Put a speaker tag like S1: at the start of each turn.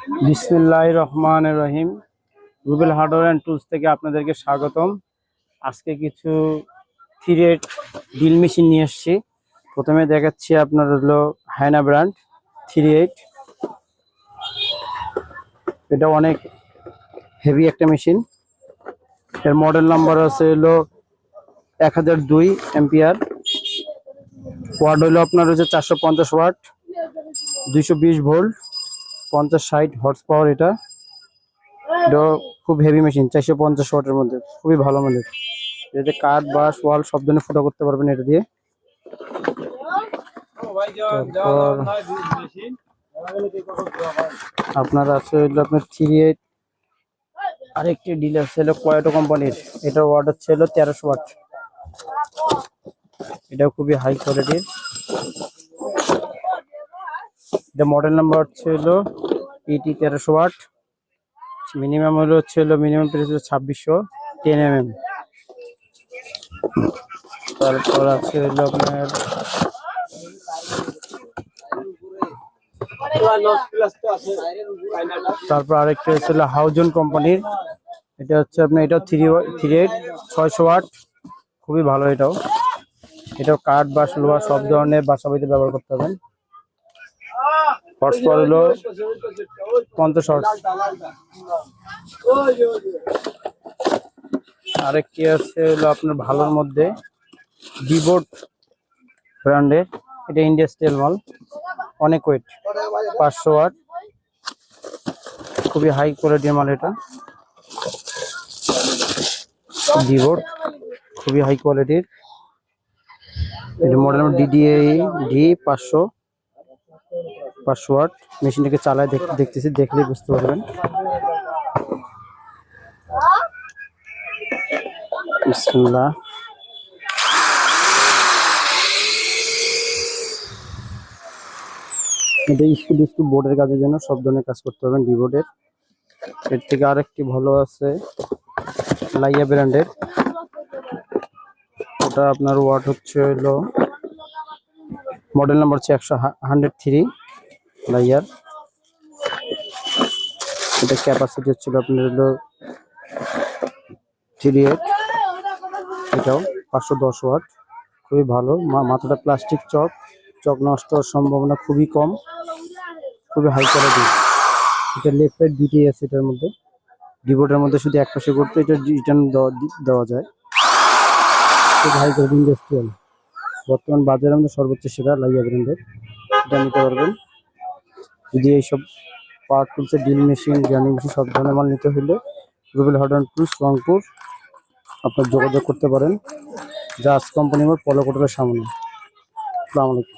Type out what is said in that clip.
S1: বিসমিল্লাহির রহমানির রহিম। Rubel hardware and tools থেকে আপনাদেরকে স্বাগতম। আজকে কিছু 3/8 ড্রিল মেশিন নিয়ে এসেছি। প্রথমে দেখাচ্ছি আপনার হলো হায়না ব্র্যান্ড 3/8। এটা অনেক হেভি একটা মেশিন। এর মডেল নাম্বার আছে হলো 1002 এম্পিয়ার। ওয়াট হলো আপনার হচ্ছে 450 ওয়াট, 220 ভোল্ট, 50-60 হর্স পাওয়ার। এটা খুব হেভি মেশিন, 450 ওয়াটের মধ্যে, খুবই ভালো মানের। এটাতে কাঠ বাঁশ ওয়াল সব ধরনের ফুটো করতে পারবেন এটা দিয়ে। তারপর আপনার আছে হলো আপনার 3/8 আরেকটি ডিলার ছিল কয়টো কোম্পানির। এটার ওয়াট হচ্ছে হলো 1300 ওয়াট। এটাও খুবই হাই কোয়ালিটির। এটা মডেল নাম্বার হচ্ছে হলো PT 1300 ওয়াট। মিনিমাম হচ্ছে হলো মিনিমাম প্রাইস হলো 2600 10 mm। তারপর আছে হলো আপনার আরেকটা হচ্ছে হাউজন কোম্পানির। এটা হচ্ছে আপনার এটাও 3/8 600 ওয়াট, খুবই ভালো। এটাও কাঠ বাঁশ লোহা সব ধরনের বাসা বাড়িতে ব্যবহার করতে পারবেন। হর্স পাওয়ার হলো 50 হর্স। আরেকটি আছে হলো আপনার ভালোর মধ্যে ডিবোর্ড ব্র্যান্ডের। এটা ইন্ডাস্ট্রিয়াল মাল, অনেক ওয়েট, 500 ওয়াট, খুবই হাই কোয়ালিটির মাল। এটা ডিবোর্ড খুবই হাই কোয়ালিটির। এটা মডেল নাম্বার DDAE 500 ওয়াট। মেশিনটাকে চালায় দেখতেছি, দেখলেই বুঝতে পারবেন। বিসমিল্লাহ। এটা স্কুল বোর্ডের কাজের জন্য সব ধরনের কাজ করতে পারবেন ডিবোর্ডের। এর থেকে আরেকটি ভালো আছে লাইয়া ব্র্যান্ডের। ওটা আপনার ওয়াট হচ্ছে হলো মডেল নাম্বার হচ্ছে 103 লাইয়ার। এটা ক্যাপাসিটি হচ্ছিল আপনার হলো 3/8। এটাও 510 ওয়াট, খুবই ভালো। মাথাটা প্লাস্টিক চক নষ্ট হওয়ার সম্ভাবনা খুবই কম, খুবই হাই কোয়ালিটি। এটা লেফট রাইট দুইটাই আছে এটার মধ্যে। ডিবোর্ডের মধ্যে শুধু এক পাশে করতে, এটা রিটার্ন দেওয়া যায়। খুব হাই কোয়ালিটি ইন্ডাস্ট্রিয়াল। বর্তমান বাজারের মধ্যে সর্বোচ্চ সেরা লাইয়া ব্র্যান্ডের। এটা নিতে পারবেন। যদি এইসব পাওয়ার টুলসের ড্রিল মেশিন, গ্রাইন্ডিং মেশিন সব ধরনের মাল নিতে হলে রুবেল হার্ডওয়্যার টুলস রংপুর আপনার যোগাযোগ করতে পারেন। জাজ কোম্পানি আমার পলো কোটের সামনে। আসসালামু আলাইকুম।